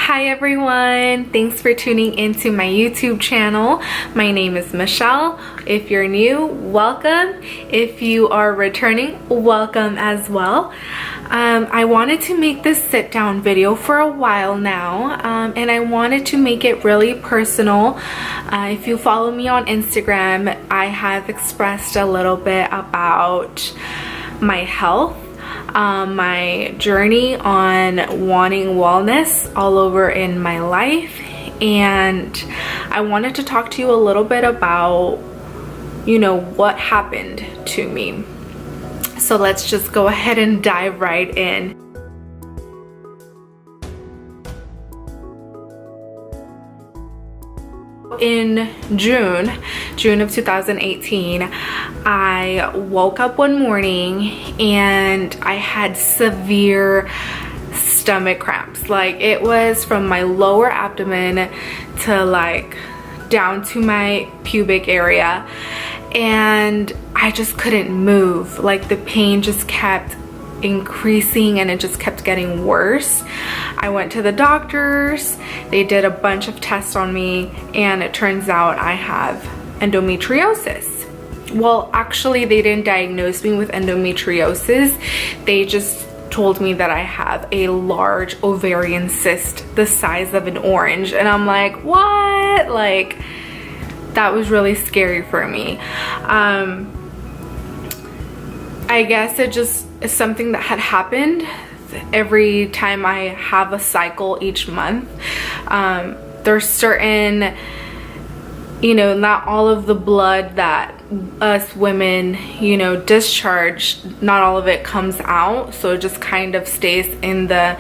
Hi everyone, thanks for tuning into my YouTube channel. My name is Michelle. If you're new, welcome. If you are returning, welcome as well. I wanted to make this sit down video for a while now, and I wanted to make it really personal. If you follow me on Instagram, I have expressed a little bit about my health, my journey on wanting wellness all over in my life, and I wanted to talk to you a little bit about, what happened to me. So let's just go ahead and dive right in. In June of 2018, I woke up one morning and I had severe stomach cramps. Like, it was from my lower abdomen to like down to my pubic area, and I just couldn't move. Like, the pain just kept increasing and it just kept getting worse. I went to the doctors, they did a bunch of tests on me, and it turns out I have endometriosis. Well, actually they didn't diagnose me with endometriosis, they just told me that I have a large ovarian cyst the size of an orange, and I'm like, what? Like, that was really scary for me. I guess it just is something that had happened every time I have a cycle each month. There's certain, not all of the blood that us women, discharge, not all of it comes out. So it just kind of stays in the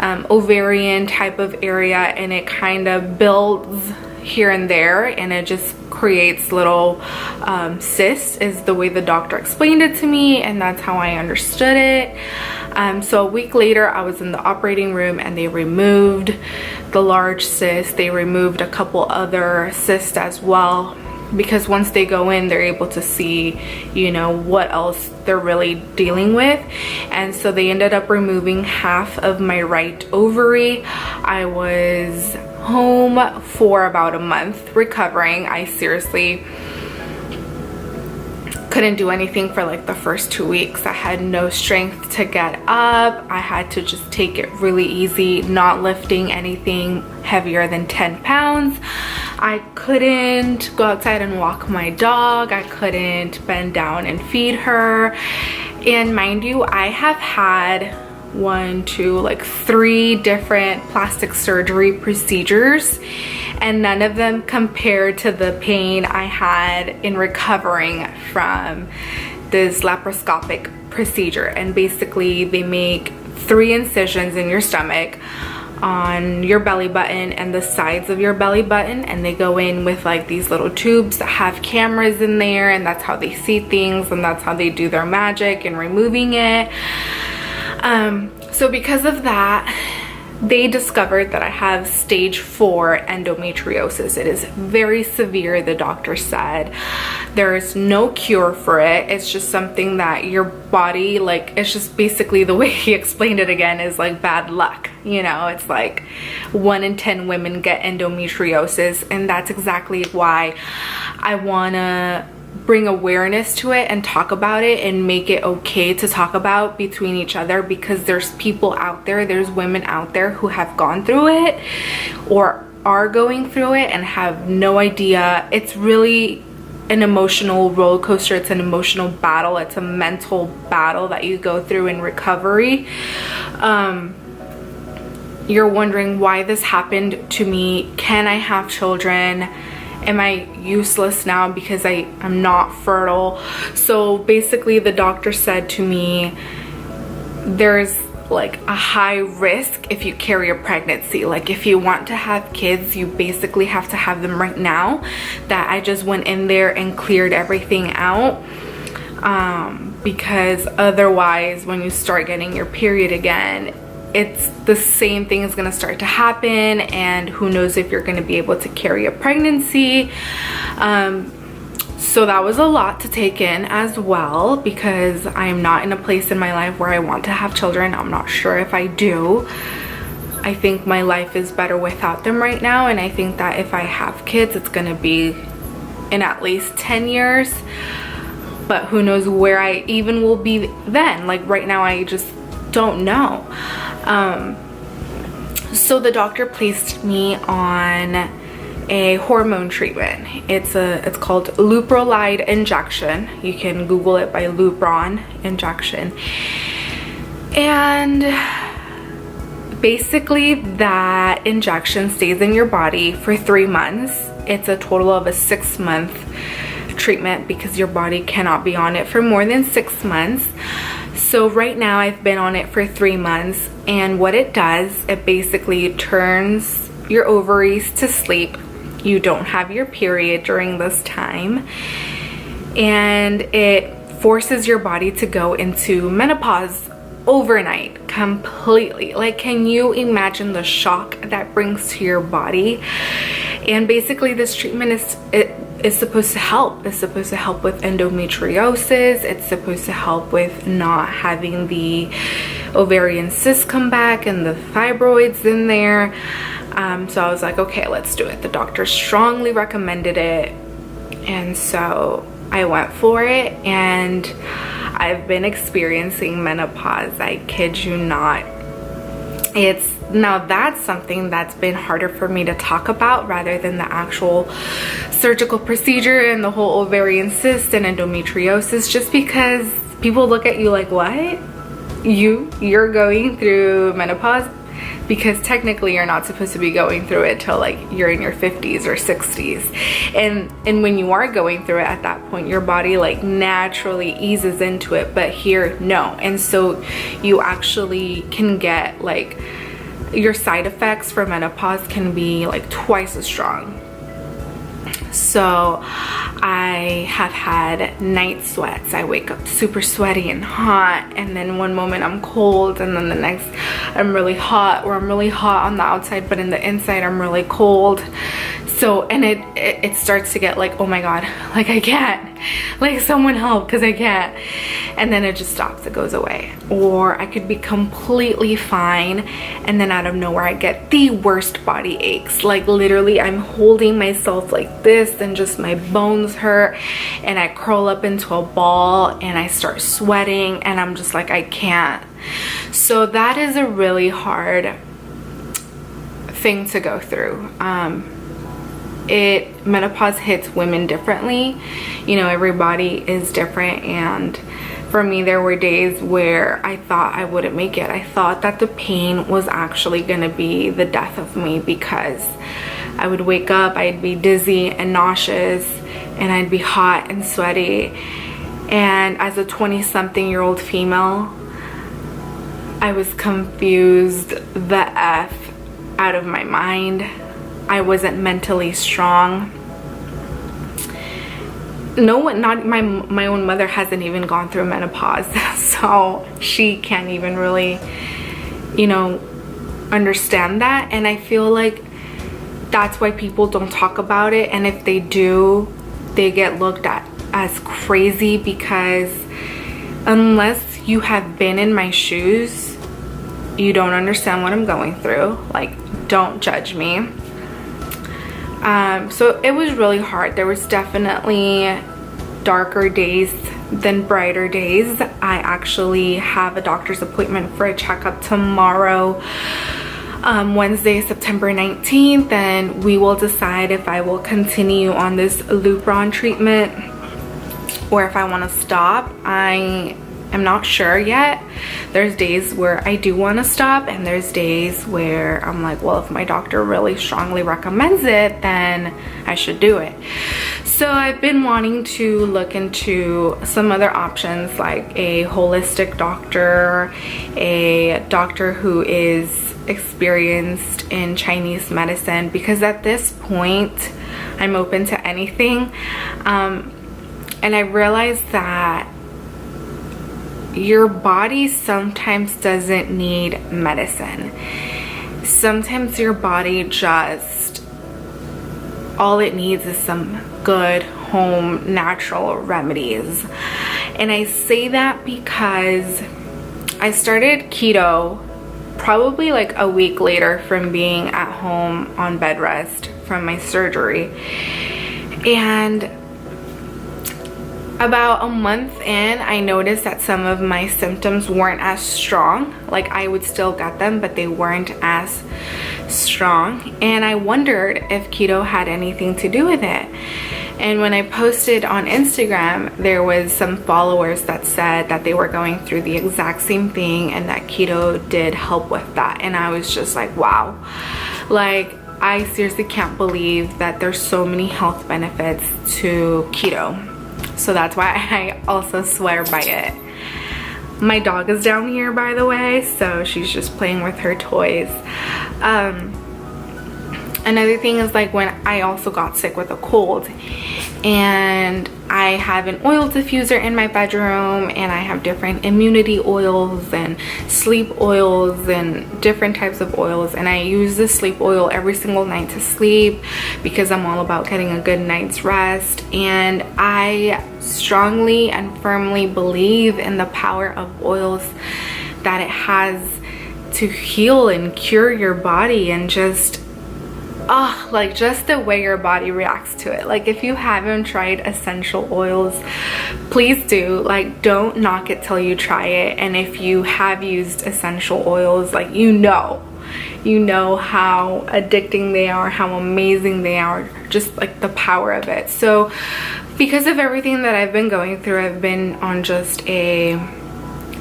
ovarian type of area, and it kind of builds here and there, and it just creates little cysts, is the way the doctor explained it to me, and that's how I understood it. So a week later I was in the operating room and they removed the large cyst. They removed a couple other cysts as well, because once they go in, they're able to see, what else they're really dealing with. And so they ended up removing half of my right ovary. I was home for about a month recovering. I seriously couldn't do anything for like the first 2 weeks. I had no strength to get up. I had to just take it really easy, not lifting anything heavier than 10 pounds. I couldn't go outside and walk my dog. I couldn't bend down and feed her. And mind you, I have had 3 different plastic surgery procedures, and none of them compared to the pain I had in recovering from this laparoscopic procedure. And basically they make 3 incisions in your stomach, on your belly button and the sides of your belly button, and they go in with like these little tubes that have cameras in there, and that's how they see things, and that's how they do their magic in removing it. So because of that, they discovered that I have stage 4 endometriosis. It is very severe, the doctor said. There is no cure for it. It's just something that your body, it's just basically, the way he explained it again, is like bad luck. It's like 1 in 10 women get endometriosis, and that's exactly why I wanna bring awareness to it and talk about it and make it okay to talk about between each other, because there's people out there, there's women out there who have gone through it or are going through it and have no idea. It's really an emotional roller coaster. It's an emotional battle. It's a mental battle that you go through in recovery. You're wondering why this happened to me. Can I have children? Am I useless now because I'm not fertile? So basically the doctor said to me, there's like a high risk if you carry a pregnancy. Like, if you want to have kids, you basically have to have them right now. That I just went in there and cleared everything out, because otherwise when you start getting your period again, it's the same thing is going to start to happen, and who knows if you're going to be able to carry a pregnancy. So that was a lot to take in as well, because I am not in a place in my life where I want to have children. I'm not sure if I do. I think my life is better without them right now, and I think that if I have kids, it's gonna be in at least 10 years, but who knows where I even will be then. Like right now, I just don't know. So the doctor placed me on a hormone treatment. It's called Lupron injection. You can Google it by Lupron injection. And basically that injection stays in your body for 3 months. It's a total of a 6-month treatment because your body cannot be on it for more than 6 months. So right now I've been on it for 3 months, and what it does, it basically turns your ovaries to sleep. You don't have your period during this time, and it forces your body to go into menopause overnight completely. Like, can you imagine the shock that brings to your body? And basically this treatment is supposed to help. It's supposed to help with endometriosis. It's supposed to help with not having the ovarian cysts come back and the fibroids in there. So I was like, okay, let's do it. The doctor strongly recommended it, and so I went for it, and I've been experiencing menopause. I kid you not. Now that's something that's been harder for me to talk about rather than the actual surgical procedure and the whole ovarian cyst and endometriosis, just because people look at you like, what? You're going through menopause? Because technically you're not supposed to be going through it till like you're in your 50s or 60s. And when you are going through it at that point, your body like naturally eases into it, but here, no. And so you actually can get like, your side effects for menopause can be like twice as strong. So I have had night sweats. I wake up super sweaty and hot, and then one moment I'm cold, and then the next I'm really hot, or I'm really hot on the outside, but in the inside I'm really cold. So, and it starts to get like, oh my god, like I can't, like someone help, because I can't. And then it just stops, it goes away. Or I could be completely fine, and then out of nowhere I get the worst body aches. Like literally I'm holding myself like this, and just my bones hurt, and I curl up into a ball, and I start sweating, and I'm just like, I can't. So that is a really hard thing to go through. Menopause hits women differently. You know, everybody is different, and for me there were days where I thought I wouldn't make it. I thought that the pain was actually gonna be the death of me, because I would wake up, I'd be dizzy and nauseous, and I'd be hot and sweaty. And as a 20-something-year-old female, I was confused the F out of my mind. I wasn't mentally strong. No one, not my own mother hasn't even gone through menopause, so she can't even really, you know, understand that. And I feel like that's why people don't talk about it, and if they do, they get looked at as crazy, because unless you have been in my shoes, you don't understand what I'm going through. Like, don't judge me. So it was really hard. There was definitely darker days than brighter days. I actually have a doctor's appointment for a checkup tomorrow, Wednesday, September 19th, and we will decide if I will continue on this Lupron treatment or if I want to stop. I am not sure yet. There's days where I do want to stop, and there's days where I'm like, well, if my doctor really strongly recommends it, then I should do it. So I've been wanting to look into some other options, like a holistic doctor, a doctor who is experienced in Chinese medicine, because at this point I'm open to anything. And I realized that your body sometimes doesn't need medicine. Sometimes your body just, all it needs is some good home natural remedies. And I say that because I started keto probably like a week later from being at home on bed rest from my surgery. And about a month in, I noticed that some of my symptoms weren't as strong. Like, I would still get them, but they weren't as strong. And I wondered if keto had anything to do with it. And when I posted on Instagram, there was some followers that said that they were going through the exact same thing and that keto did help with that. And I was just like, wow. Like, I seriously can't believe that there's so many health benefits to keto. So that's why I also swear by it. My dog is down here, by the way, so she's just playing with her toys. Another thing is, like, when I also got sick with a cold, and I have an oil diffuser in my bedroom, and I have different immunity oils and sleep oils and different types of oils, and I use this sleep oil every single night to sleep because I'm all about getting a good night's rest. And I strongly and firmly believe in the power of oils that it has to heal and cure your body, and just like just the way your body reacts to it. Like, if you haven't tried essential oils, please do. Like, don't knock it till you try it. And if you have used essential oils, like, you know how addicting they are, how amazing they are, just like the power of it. So because of everything that I've been going through, I've been on just a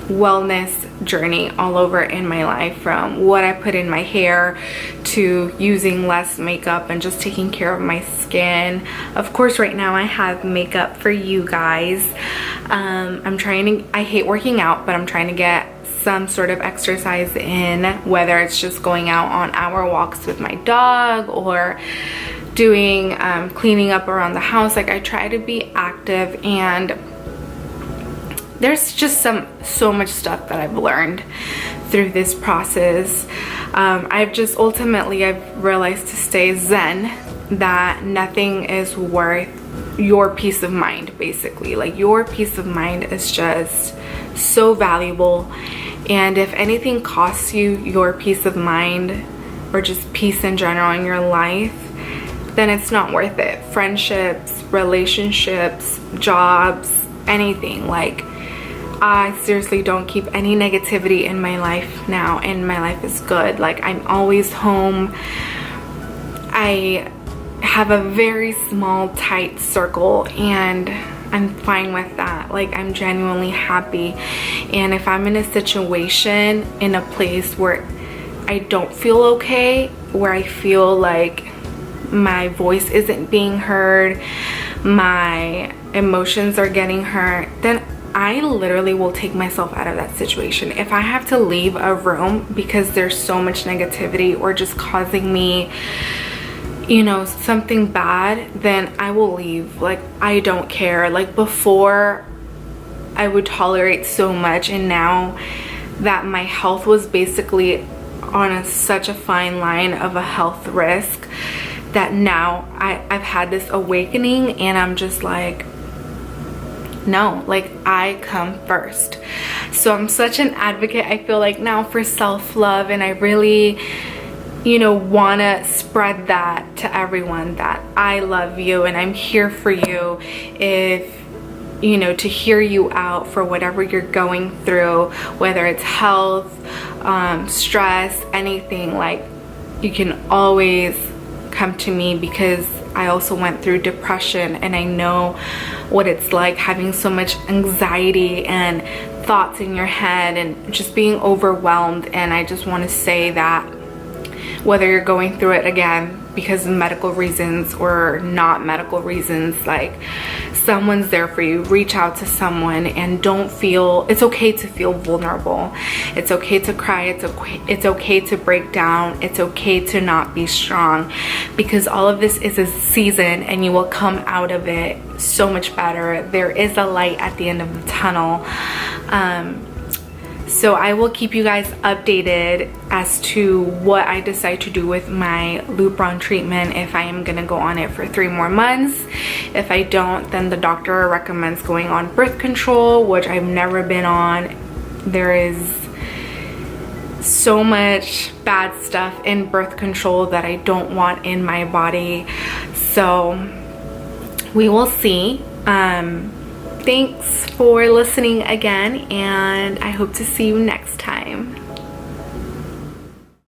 wellness journey all over in my life, from what I put in my hair to using less makeup and just taking care of my skin. Of course, right now I have makeup for you guys. I hate working out, but I'm trying to get some sort of exercise in, whether it's just going out on hour walks with my dog or doing cleaning up around the house. Like, I try to be active, and there's just so much stuff that I've learned through this process. I've realized to stay zen, that nothing is worth your peace of mind, basically. Like, your peace of mind is just so valuable, and if anything costs you your peace of mind, or just peace in general in your life, then it's not worth it. Friendships, relationships, jobs, anything. Like, I seriously don't keep any negativity in my life now, and my life is good. Like, I'm always home. I have a very small, tight circle, and I'm fine with that. Like, I'm genuinely happy. And if I'm in a situation, in a place where I don't feel okay, where I feel like my voice isn't being heard, my emotions are getting hurt, then I literally will take myself out of that situation. If I have to leave a room because there's so much negativity or just causing me, you know, something bad, then I will leave. Like, I don't care. Like, before I would tolerate so much, and now that my health was basically on such a fine line of a health risk, that now I've had this awakening, and I'm just like, no, like, I come first. So I'm such an advocate, I feel like, now for self-love, and I really, you know, want to spread that to everyone, that I love you and I'm here for you. If, you know, to hear you out for whatever you're going through, whether it's health, stress, anything, like, you can always come to me, because I also went through depression, and I know what it's like having so much anxiety and thoughts in your head and just being overwhelmed. And I just want to say that whether you're going through it again because of medical reasons or not medical reasons, like, someone's there for you. Reach out to someone, and don't feel, it's okay to feel vulnerable. It's okay to cry. It's okay to break down. It's okay to not be strong, because all of this is a season, and you will come out of it so much better. There is a light at the end of the tunnel. So I will keep you guys updated as to what I decide to do with my Lupron treatment, if I am gonna go on it for 3 more months. If I don't, then the doctor recommends going on birth control, which I've never been on. There is so much bad stuff in birth control that I don't want in my body. So we will see. Thanks for listening again, and I hope to see you next time.